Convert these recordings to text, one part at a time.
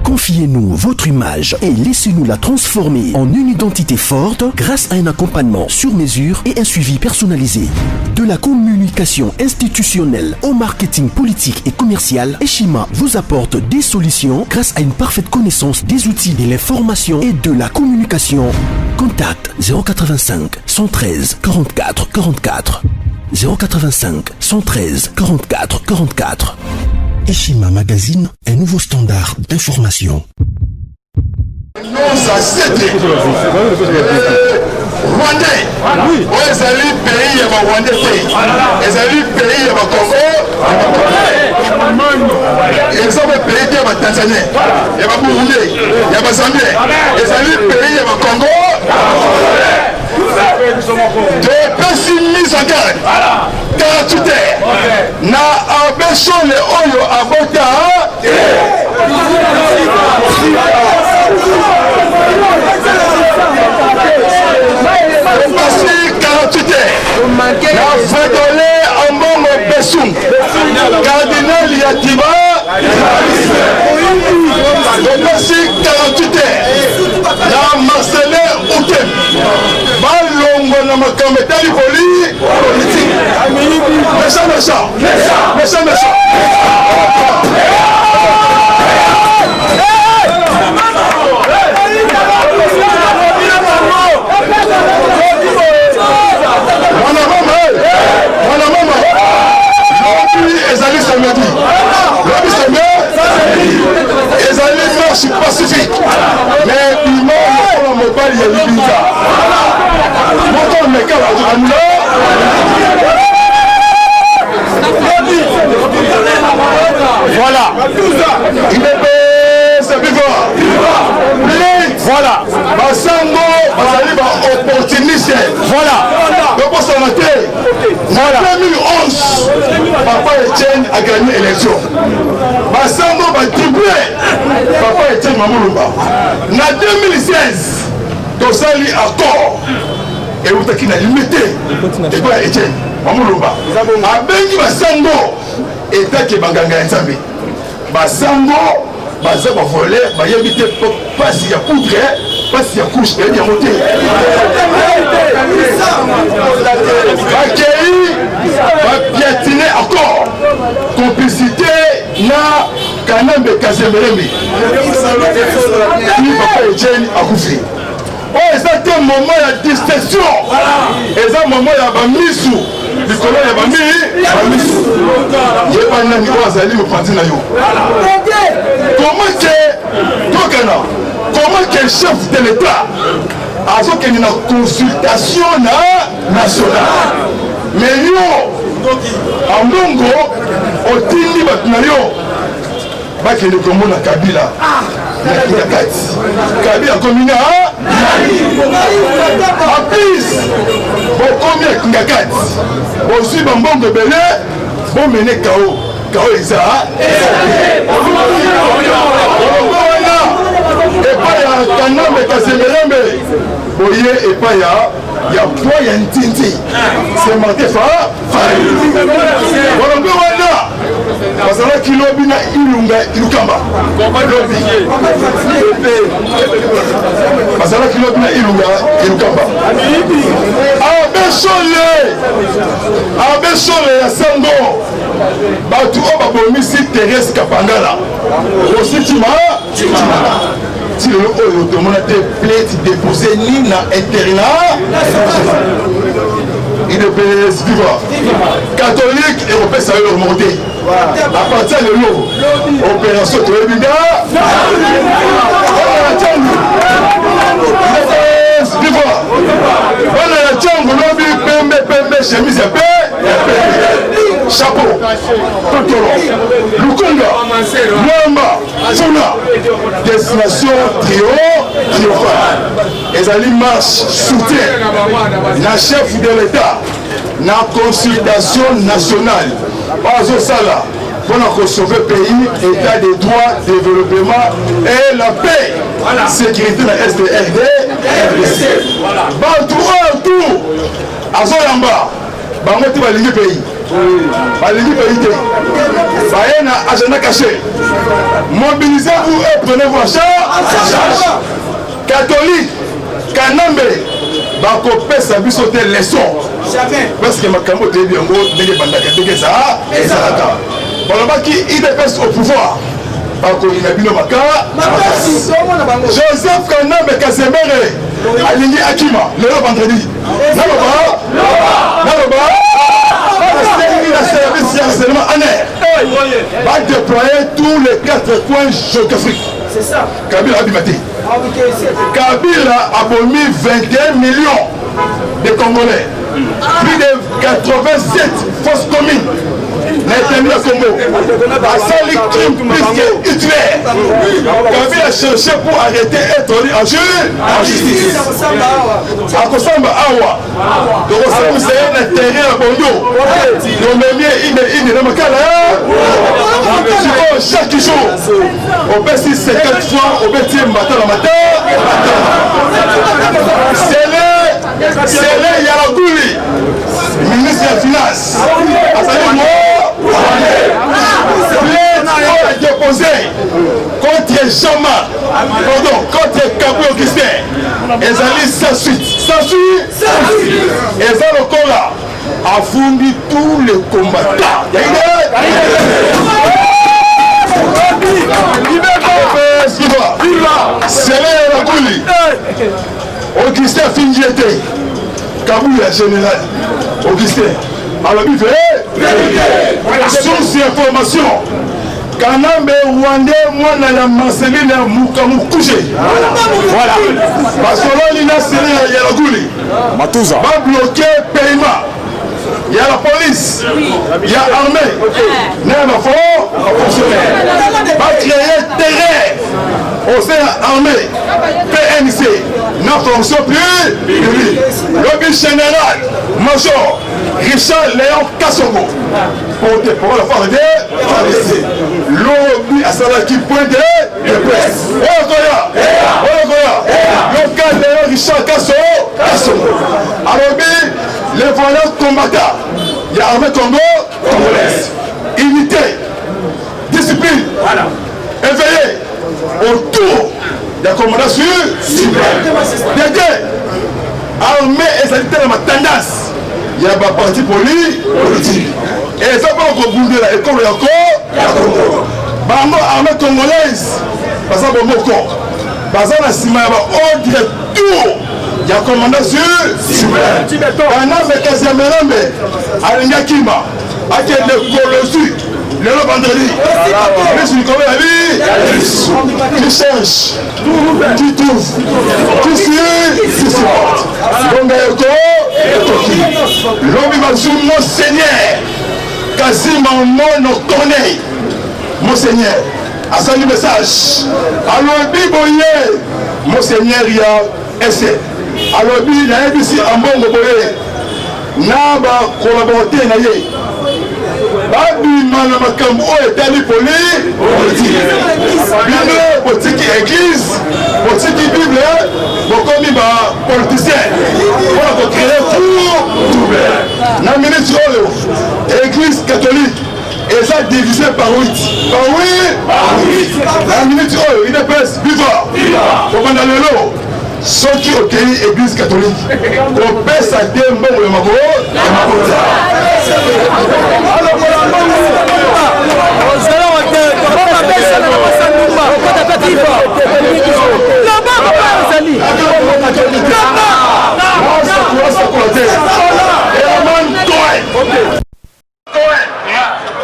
Confiez-nous votre image et laissez-nous la transformer en une identité forte grâce à un accompagnement sur mesure et un suivi personnalisé. De la communication institutionnelle au marketing politique et commercial, Eshima vous apporte des solutions grâce à une parfaite connaissance des outils de l'information et de la communication. Contact 085 113 44 44 085 113 44 44. Eshima Magazine, un nouveau standard d'information. Nos ancêtres Rwandais, ils allaient pays à Rwandais, ils allaient pays à Congo, ils ont pays à Tanzanie, il y a Burundi, il y a Zambie, ils allaient pays à Congo. Depuis mise en garde, car tout est na abesso le oyo abota Pasi karatute na fedole ambongo besum cardinal yatiba Pasi karatute na Marcelin Outem balongo na makametali politique méchant pacifique, mais il m'a mobile il y a l'Ibinza. Mon mec voilà. Il est c'est vivant. Voilà. Basango, Bazali opportuniste. Voilà. Donc pour s'en noter, en 2011, Papa Etienne a gagné l'élection. Basango va tripler Papa Etienne Mamoulumba. En 2016, Tosali accord. Et vous avez limité. Et quoi Etienne Mamoulumba. A Bengi Basango. Et tant que Banganga Nzambe. Basango. Baza va voler, va y éviter pas s'il y a poutre, pas s'il y a couche, il y a monté. Accueilli, va piétiner encore. Complicité, na Kanambe Kazemberembi. Puis Papa Etienne a couvert. Oh, c'est un moment de distinction. Et c'est un moment de bamisou. Du colon de bamisou. Il n'y a pas un ami qui va aller me prendre na yo. Comment que le chef de l'État a fait une consultation nationale? Mais yo, en Bongo, au Tindi Batnayo, Baké le Congo na Kabila, Kabila commune à plus, bon combien Kingakat, aussi Bambongo Belé, bon mené Kao, Kao Isa, et pas ya Kanambe Kasemerembe, Boye et pas ya poids ya Ntinti, c'est marqué Fa, parce que kilo bina ilunga ilukamba, parce que kilo bina ilunga ilukamba. Abesole ya Sango, batu oba bomisi Thérèse Kapangala, aussi si le monde a des plaintes déposées ni dans l'internat, il est vivant. Catholique, européen, ça va leur monter. À partir de l'eau, opération Toébida, vivant. On a la tchango, lobby, pembe, chemise épée, chapeau, Totoro, Lukonga, Mwamba, Zona, destination triomphale. Les alliés marchent soutien. La chef de l'État, la consultation nationale, pas au Sala, pour sauver le pays, état des droits, développement et la paix, sécurité de la SDRD, RDC. Tout, à Zoyamba, Bangote va ligue pays. balingi pays baye na agenda caché. Mobilisez-vous et prenez-vous en charge. Catholique Kanambe bakopesa biso te leçon parce que makambo te bien ngo ndenge bandaka ndenge ça ezalaka balobaki IDPS au pouvoir bakoyina bino makasi. Joseph Kanambe Kasemere alingi akima lelo vendredi naloba la service de renseignement ANER va déployer tous les 4 coins géographiques. C'est ça. Kabila Abimati. Kabila a promis 21 millions de Congolais. Plus de 87 fausses communes. L'intérieur Congo. A sali crime plus que Hitler. Kabila a cherché pour arrêter être en justice. A Kosamba Awa. Donc on s'est un intérêt à Bondo. Donc il est dans ma chaque jour, on peut 50 fois, on peut dire matin la matin. C'est le Yaragouli, ministre de la Finance. Plainte déposée contre Jean-Marc, pardon, contre Kabou Augustin. Ils allaient sans suite. Et ça le corps là a fourni tous les combattants. C'est là la Gouli. Augustin Fingiete. Kabou est général. Augustin. Alors il fait source d'information. Kanambe Rwandais, moi na la Marceline Mukamu couché. Voilà. Parce que là il a serré la Gouli. Matouza. Va bloquer paiement. Il y a la police, il y a l'armée, il y a la fonctionnaire. Va créer terrain au sein de l'armée, PNC, n'a fonction plus. Le général, major, Richard Léon Kassongo, pour la faire aider, l'objet à cela qui pointe de presse. Local Léon Richard Kassongo. Alors, les voleurs combattants, il y a l'armée Congo, congolaise. Unité, discipline, éveillé autour des commandants suprêmes. Armée et sanitaire dans ma tendance. Il y a un parti politique. Et ça va rebondir là. Et comme il y a encore, Bango armée congolaise, parce que bon moko, parce que la cima y a tout. Il y a un commandant suprême. Kanambe Kasemere Alinga Kima, à quel écologie, le vendredi. Mais c'est comme la vie, qui cherche, qui trouve, qui suit, qui supporte. L'homme va sur mon Seigneur, quasiment mon corneille, mon Seigneur. À ça le message. Alors, Biboye, mon Seigneur, il y a essai. Alors, il y a ici un bon boboye. Naba collaborateur naye. Babi mana makambo etali politique. Bible politique église, politique Bible, bokomi ba politicien. Pour créer tout. Na ministre oyo, église catholique. Et ça divisé par 8. Par 8. La minute oyo, il est presque vivant. Pour qu'on a le lot. Ceux qui ont été l'église catholique, on pèse à des mots de ma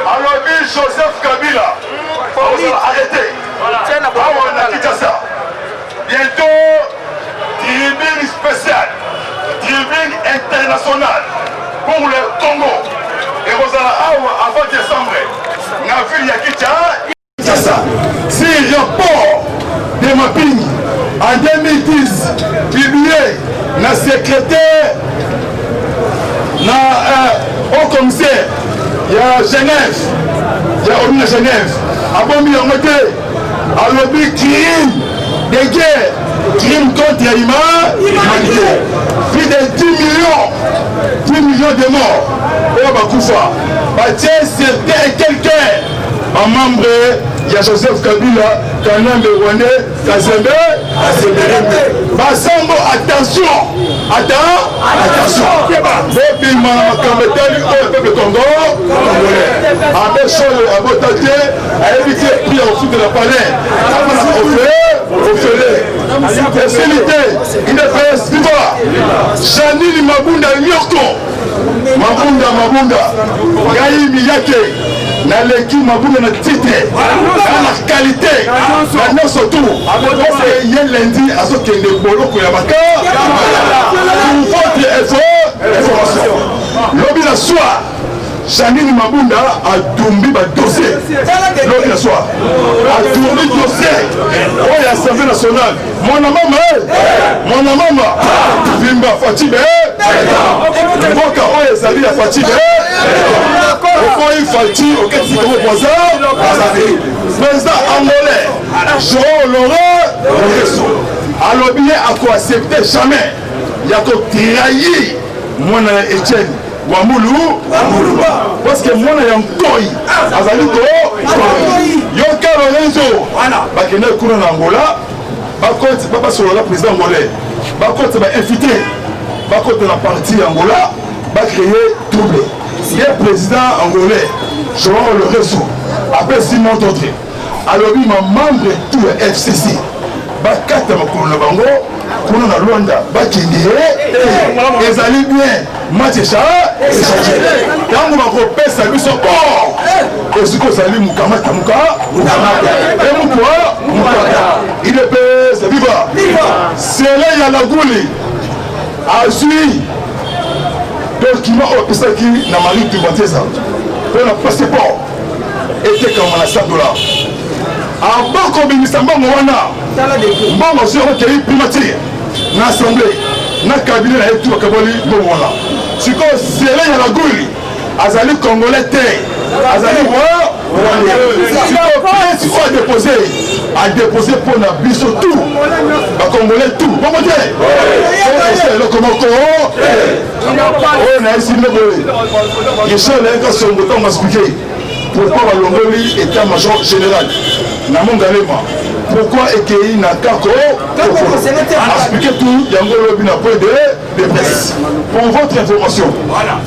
alors, Joseph Kabila, arrêtez. Bientôt, tribune spéciale, tribune internationale pour le Congo. Et vous allez avant décembre, la ville Yakita, si le rapport de mapping en 2010 publié dans le secrétaire au commissaire, il y a Genève, il y a Omni Genève, à bon milieu, à l'objet crime de guerre, crime contre l'humanité, plus de 10 millions de morts. oyo bakufa batie certain quelqu'un bamembre ya Joseph Kabila Kanambe Rwandais Kazembe basango attention bobima na makambo etali oyo peuple Congo congolais abe solo abotate ayebi te prix ya kofuta na palais amana ofele esilite independance victoire Janine Mabunda Nyoko Mabunda ngai miyake naleki Mabunda na titre na qualité na nyonso tu ye lundi azokende boloko ya baka pour votre information lobi na soir Janine Mabunda adumbi ba dossier lobi na soir adumbi dossier oyo ya Assemblée nationale mwana mama vimba Fatibe mboka oyo ezali ya Fatibe okoyi Fati oketi komo poza président angolais Joao Laurent Lorenzo alobi ye akoaccepte jamais ya kotrahir mwana ya Etienne Wamulu parce que mwana ya nkoi azali ko yoka Lorenzo bakende kuna na Angola bakoti basolola président angolais bakoti ba infiltré bakoti na parti Angola bakréer trouble ye président angolais Joao Lorenzo après Simon Tontré alobi ma membre tout ya FCC bakata makolo na bango kuna na Rwanda bakende ezali bien match échangé tango bakopesa biso esiko ezali mukamata il est pèse viva sele ya laguli azui document opesaki na mari tubateza mpona passeport etekama na $100 abakobimisa mbongo wana mbongo soki okei primature na assemblée na kabine na ye tu bakaboli mbongo wana sikoyo sele ya laguli azali congolais te azali sikoyo prince oyo adepose mpona biso tu bacongolais tu bongo te eloko moko oyo nayesi ndeboye richard nayeka songo ntango explike pourquoi balongoli état major général na mongalema pourquoi ekei na kako expliquer tout yango lobi na point de presse pour votre information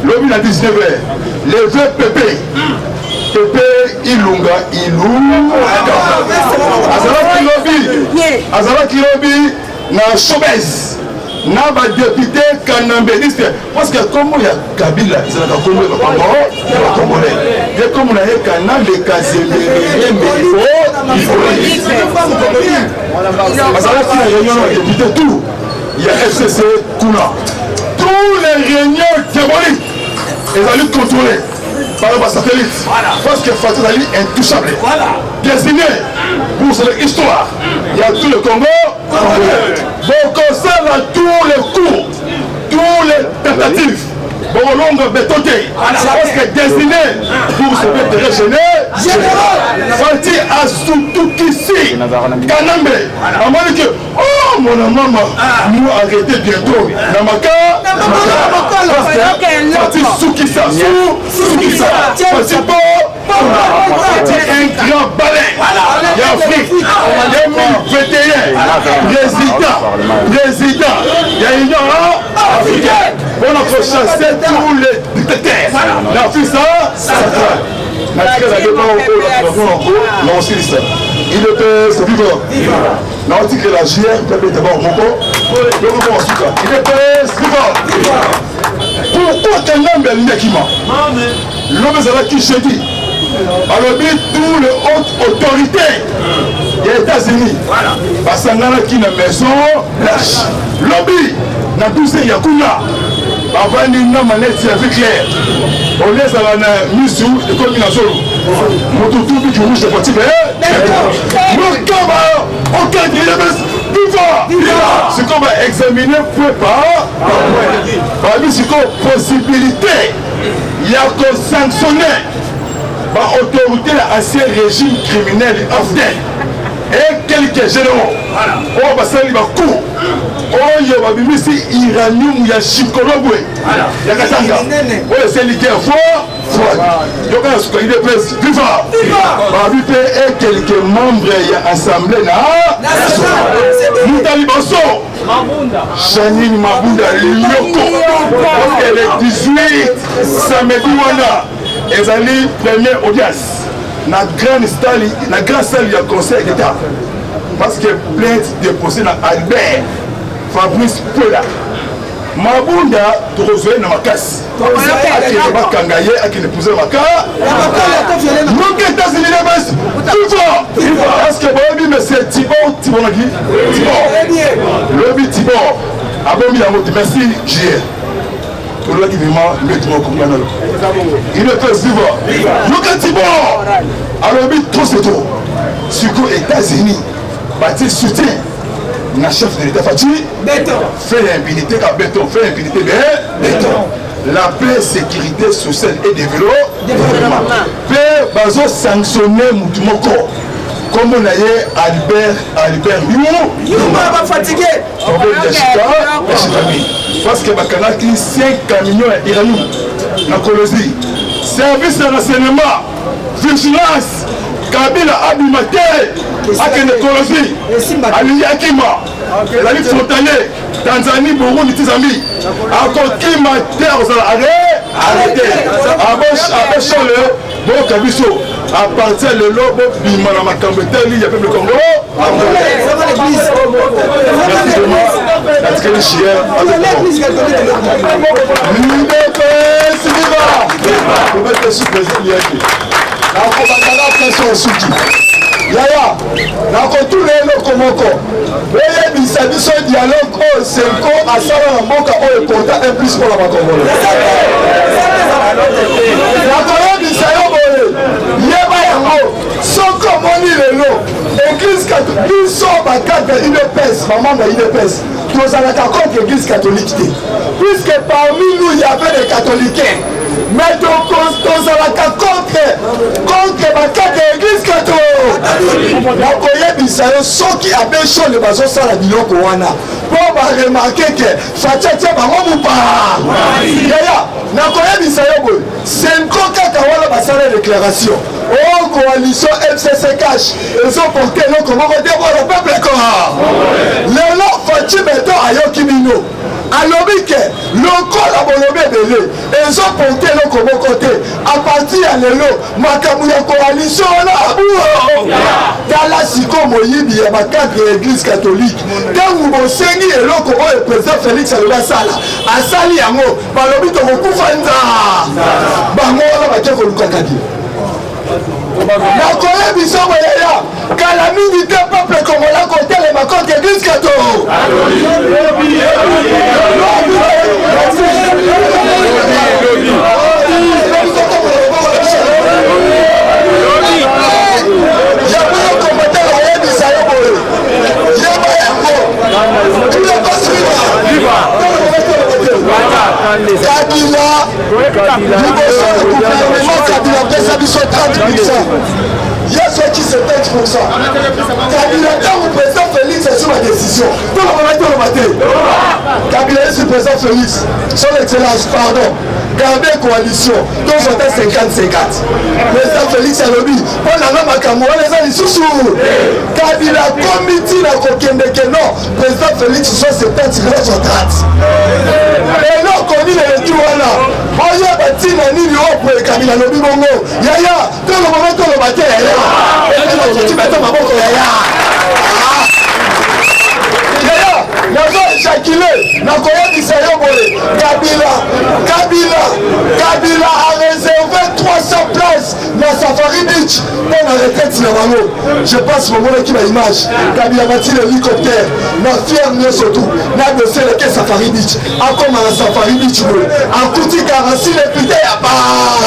lobi na 19h les VPP Ilunga azalaki lobi na Chobez na badepute kanambeliste parce que kombo ya Kabila ezalaka kombo ya bakongolais ye kombo na ye kanaleka zembelembe azalaki na réunion na badepute tout ya FCC kuna tous les réunions diaboliques ezali contrôlées par le satellite parce que Fatih Ali est intouchable destiné pour cette histoire il y a tout le Congo donc ça a tous les coups tous les tentatives bon longue bétonné parce que destiné pour ce intérêt général Fatih a surtout qu'ici Kanambe a dit que oh mon maman nous arrêtez bientôt Namaka Fatih Soukissa Fatih Bo Fatih un grand balai d'Afrique 2021 président il y a une africaine on a chasser tous les dictateurs l'Afrique centrale il était ce vivant na oti que la GR peut d'abord moko il était vivant pourquoi Kanambe alingakima l'homme ezalaki jeudi alobi tous les hautes autorités ya États-Unis basanganaki na maison blanche lobi na 12 ya kuna bavandi na maneti ya vie claire olezala na misu ekomi na zolo moto tubiki rouge de Fatibe mokaba okadre sikoyo baexamine point par babi sikoyo possibilité ya kosanctionne baautorité ya ancien régime criminel afdel et quelques généraux. Oh, basali bakou. Oh, il y a bimisi iranium ya chikolobwe. Ya katanga. Oh, c'est l'idée fort. Donc, on a ce qu'il est presque. Viva! Babipe et quelques membres de l'Assemblée nationale. Moutali Basso. Janine Mabunda Lyoko. Parce que le 18 samedi, ils allaient première audience. Dans la grande salle du conseil d'État. Parce que plainte déposée dans Albert Fabrice Pola. Mabunda Torozoué na makasi. Aki ne bakangaye, aki ne pousse maka. Donc États-Unis les best. Viva. Parce que bon monsieur Thibaut Naki. Thibaut. Thibaut. Abomi la moto. Merci JR. Pour le qui vraiment mettre mon compagnon. Il est très vivant. Donc Thibaut. Alors bi trop c'est trop. Sur États-Unis. Bâti soutien. Na chef de l'État Fati fait l'impunité car béton, fait l'impunité béton. La paix, sécurité sociale et développement. Paix, bazo sanctionner Moutoumoko. Comme on a eu Albert Yuma fatigué. Parce que Bakana qui 5 camions iraniens dans Colosie. Service de renseignement, vigilance, Kabila Abimate. Akene Kolosi, Ali Akima, la Ligue Frontalier, Tanzanie, Burundi, Tizambi, encore Kima, terre aux arrêtés, à le bon Kabiso, à partir de l'eau, Bimana Makambete, il y a peuple Congo, Yaya, tout le Komoko. Et il s'agit de dialogue au Senko à Sala Mboka au important un plus pour la Congolais. La Congolais du Sayo, Yeba Yango, Soko Moni Lelo, Église catholique, ils sont battus une pèse, maman de une pèse. Nous allons contre l'Église catholique. Puisque parmi nous, il y avait des catholiques. Mais donc, nous allons contre ma carte de l'Église catholique. Nakoye Bisayo, ceux qui avaient chaud le bateau sans la biloko wana. Pour remarquer que Fatia Bango pas. Yaya, Nakoye Bisayo, c'est une coquette à la déclaration. Oh, coalition FCC Cash, ils ont porté le comment on dévoile le peuple corps. Le nom Fatia Beto Ayokimino. Alors que le corps a bolobé belé, ils ont porté le comment côté. À partir de l'élo, Makamouya coalition là, dans la Siko Moyibi, ma cadre de l'église catholique. Quand vous me seignez et l'eau comment le président Félix Alubasala, à Sali Yango, Balobi Tomoku Fanza, Bango la Batia Kolukakadi. La Corée Biso Moyaya, quand la milité peuple congolais côté les macotes d'église catholique. Il y a ceux qui se 30%. Kabila, quand vous président Félix, c'est sur ma décision. Kabila est sur président Félix. Son excellence, pardon. Gardez coalition. Donc voter 50-50. Président Félix a lobby. On a un Makamou, les gens ils sont sous. Kabila, comité la Kokendeke, non. Président Félix, soit 70, soit 30. Et non, qu'on dit les retours là. On y a bâti la ligne pour le Kabila lobby bongo. Yaya, tout le moment que le bâti est là. Et tu mets ton maboko yaya. Yaya, nazo éjaculé. Nakoya Bisayo Bolé. Kabila a réservé 300 places dans Safari Beach pour la retraite de Namano. Je passe mon moment qui m'a image. Kabila a bâti l'hélicoptère. Ma fière mieux surtout. N'a dossier le Safari Beach. A comme à Safari Beach. En Kouti Garansi, les putains à part.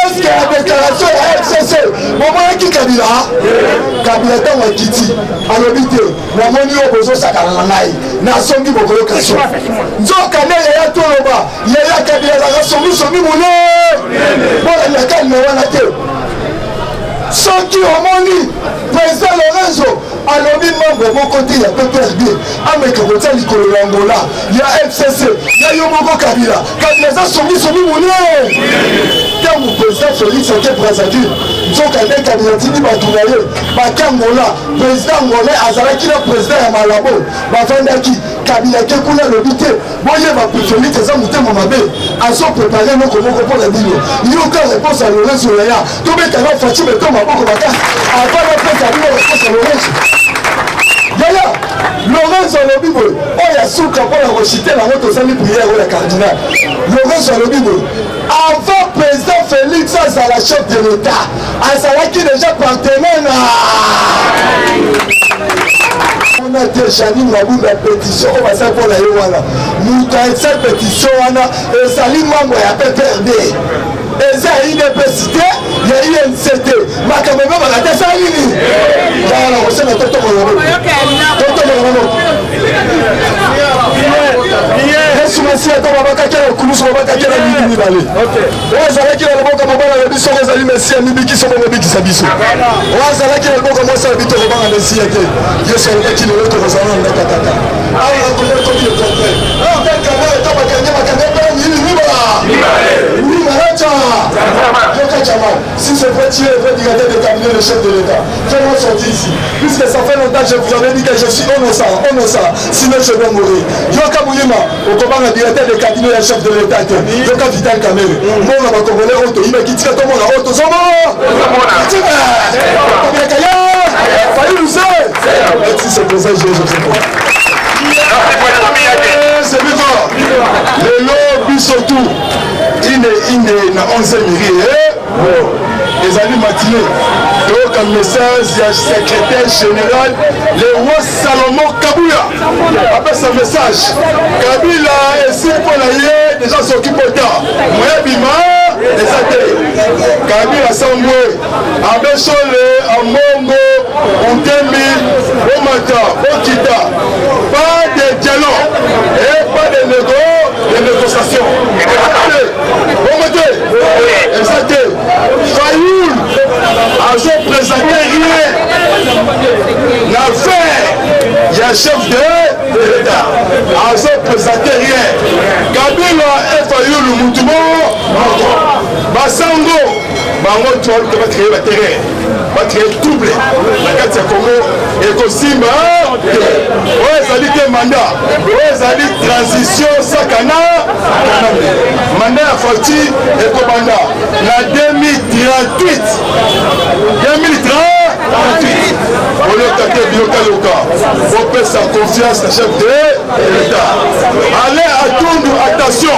Est-ce que la déclaration est FCC? Moment qui Kabila est en Kiti. Alors, vite, la monnaie au besoin de sa calangaï. N'a songi beaucoup de questions. Nzokane yaya toloba. Yaya Kabila la songi moulé. Bon, la calme, on a été. Ceux qui ont moni, président Laurent membre mon côté il y a PPRD ameka kotia likolo ya Angola il y a FCC il y a Yomoko Kabila ça songi mouné quand le président Félix Antoine Brazzaville donc avec Kabila tini batunaye bakangola président angolais azalaki na président ya Malabo bavandaki Kabila ke kuna lobité boye ba Félix eza mutema mabe azo préparer nos comment pour la dino il y a aucune réponse à Lorenzo Laya to beta na Fachi beto maboko baka avant la presse Kabila réponse à Lorenzo Yaya Lorenzo Lobibo oya suka pour la reciter la route aux amis prière ou la cardinal Lorenzo Lobibo avant président Félix Azala chef de l'État Azala qui déjà partenaire on a déjà mis la pétition on va ça pour la Yowana nous avons cette pétition et Salim Mambo et PPRD et ça il y a université il y a INCT ma caméra va la descendre voilà on sait notre tour merci à toi Babaka qui a couru sur Babaka qui a mis balé OK on ça qui a le bon comme bala le biso les amis merci à Nibi qui sont bon Nibi qui s'abisso on ça qui a le bon comme ça le bito robang en ici que je sais le qui le autre ressemble à tata ah on a comme le contraire ah quel caméra toi oui Maracha si c'est vrai tu es vrai diriger de cabinet le chef de l'État fais-moi sortir ici puisque ça fait longtemps je vous avais dit que je suis innocent sinon je vais mourir Yoka Mouyema au combat le directeur de cabinet le chef de l'État Yoka Vital Kamere mon va congolais auto il m'a quitté tout le monde auto somo c'est pour ça que je c'est vivant le lobby surtout il est na 11e les amis matinés donc un message du secrétaire général le roi Salomon Kabila après ce message Kabila et si pour la déjà s'occupe autant moyen bima les athées Kabila Sangwe Abeshole Amongo Ontemi Omata Okita pas de dialogue et pas de négociations exactement Fayoul a présenté rien l'affaire il y a chef de l'État a présenté rien Kabila et Fayoul Moutumo Basango bango tu vas créer la terrain va créer double la carte Congo et Kosimba ouais ça dit que mandat ouais ça dit transition sakana mandat à Fati et Kobanda la 2038 on est attaqué Biloka on peut sa confiance la chef de l'État allez à Toundou attention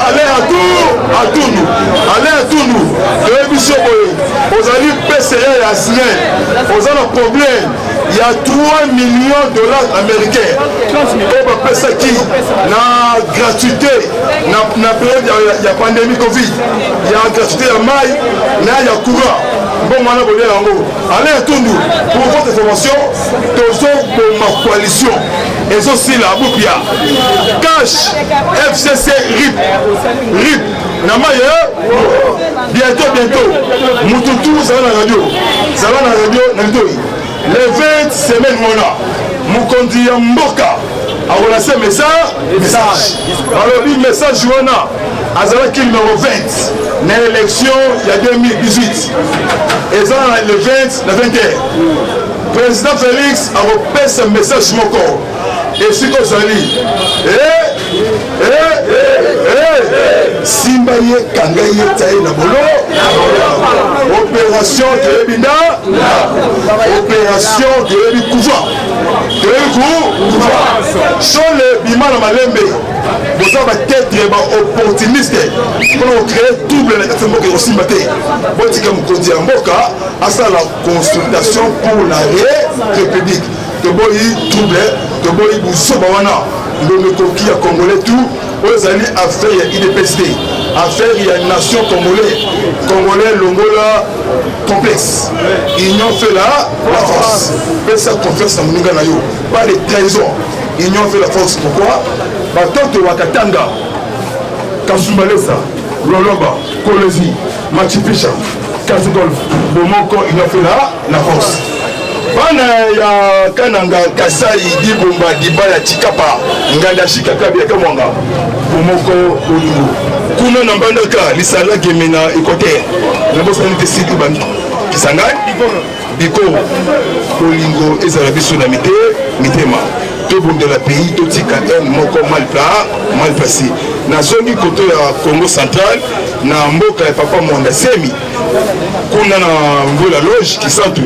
allez à Toundou de l'émission vous avez PCA et Asnel vous avez un problème il y a 3 millions de dollars américains on va ça qui na gratuité na période il y a pandémie Covid il y a gratuité à maille il y a courant bon moi allez à Toundou pour votre information toujours pour ma coalition et aussi la Boupia Cash FCC RIP bientôt Moutoutou ça va la radio les 20 semaines Moukondi Mboka a relancé message alors lui message Joana Azalaki numéro 20 dans l'élection il y a 2018 et ça le 20 le 21 président Félix a repéré ce message moko et si qu'on s'allie Simbaye Kangaye Taï Nabolo opération de Ebina opération de Ebikouva sur le Bima na Malembe vous avez peut-être opportuniste pour créer double la aussi maté bon tika mukondi mboka à ça la consultation pour la République de boyi double de boyi busoba wana le mekoki ya congolais tout aux alliés affaire ya IDPSD affaire ya nation congolais longola complexe union fait la force mais ça confiance na munga na yo pas les trahisons union fait la force pourquoi batoto wakatanga Kasumbalesa Loloba Kolezi Machipisha Kazigolf Bomoko union fait la force bana ya kananga kasai dibomba dibala tikapa nganda shikaka biaka mwanga bomoko olingo kuna na mbandaka lisala gemena équateur na bosa ni tesidi bantu kisanga biko olingo ezala biso na mitema to bondela pays to tika moko mal placé na zone côté ya Congo central na mboka ya papa Mwanda Semi kuna na ngola loge kisantu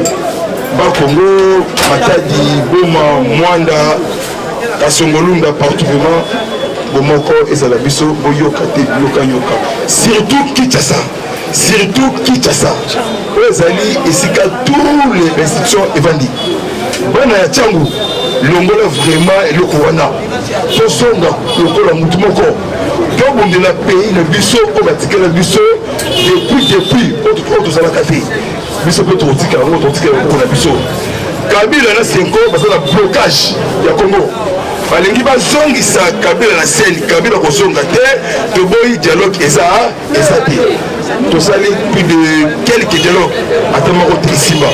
ba Congo Matadi Boma Mwanda Kasongolunda partout vraiment bomoko ezala biso boyoka te yoka surtout Kinshasa ezali esika tous les institutions evandi bana ya Tchangu longola vraiment eloko wana tosonga lokola mutu moko tobondela pays na biso oyo batikela biso depuis oyo tozalaka te biso mpe tokotikala na biso Kabila na Senko basala blocage ya Congo balingi bazongisa Kabila na scène Kabila kozonga te toboyi dialogue eza te tosali plus de quelques dialogues atamako trisimba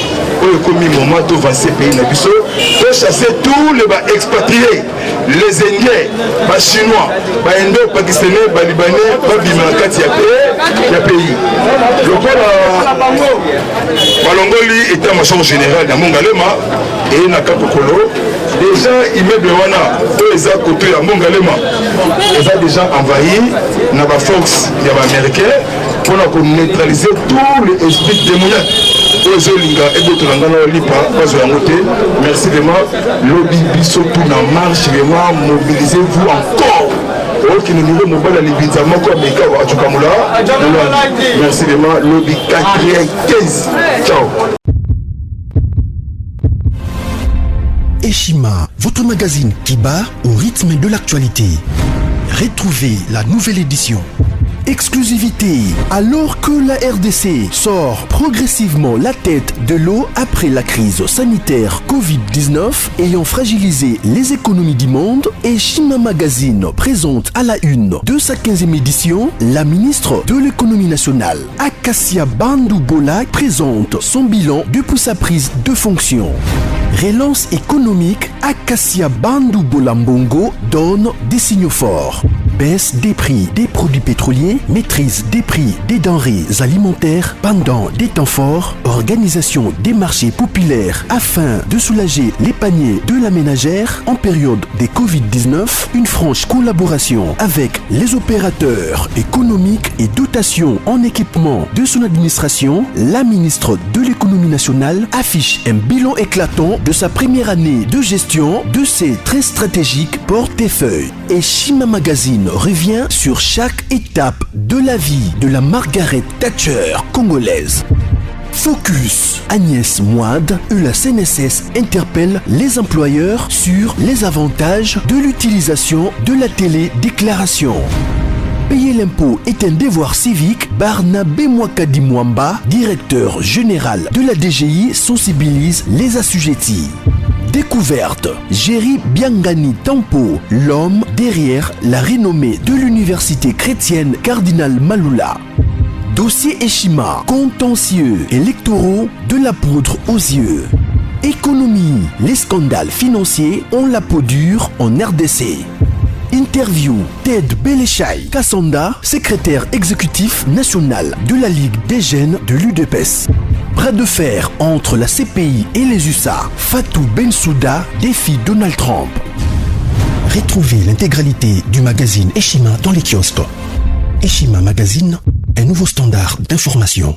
oyo komi moment to avancer pays na biso to chasser tous les expatriés les indiens ba chinois ba indo pakistanais ba libanais ba bima kati ya pays lokola balongoli état-major général na Mongalema et na Kakokolo déjà immeuble wana to eza côté ya Mongalema eza déjà envahi na ba force ya ba américain pour neutraliser tous les esprits démoniaques. Merci vraiment. Lobby Bisso tout en marche, vraiment mobilisez-vous encore. Merci vraiment. Lobby 95. Ciao. Eshima, votre magazine qui bat au rythme de l'actualité. Retrouvez la nouvelle édition. Exclusivité, alors que la RDC sort progressivement la tête de l'eau après la crise sanitaire Covid-19 ayant fragilisé les économies du monde, Eshima Magazine présente à la une de sa 15e édition la ministre de l'économie nationale, Acacia Bandou-Bola, présente son bilan depuis sa prise de fonction. Relance économique, Acacia Bandou-Bola Mbongo donne des signaux forts. Baisse des prix des produits pétroliers, maîtrise des prix des denrées alimentaires pendant des temps forts, organisation des marchés populaires afin de soulager les paniers de la ménagère en période de Covid-19, une franche collaboration avec les opérateurs économiques et dotation en équipement de son administration, la ministre de l'économie nationale affiche un bilan éclatant de sa première année de gestion de ses très stratégiques portefeuilles. Eshima Magazine revient sur chaque étape de la vie de la Margaret Thatcher congolaise. Focus, Agnès Moide et la CNSS interpellent les employeurs sur les avantages de l'utilisation de la télédéclaration. Payer l'impôt est un devoir civique. Barnabé Mwakadi Mwamba, directeur général de la DGI, sensibilise les assujettis. Découverte, Jerry Biangani Tampo, l'homme derrière la renommée de l'université chrétienne Cardinal Malula. Dossier Eshima, contentieux électoraux de la poudre aux yeux. Économie, les scandales financiers ont la peau dure en RDC. Interview, Ted Belechai Kassanda, secrétaire exécutif national de la Ligue des jeunes de l'UDPS. Bras de fer entre la CPI et les USA. Fatou Bensouda défie Donald Trump. Retrouvez l'intégralité du magazine Eshima dans les kiosques. Eshima Magazine, un nouveau standard d'information.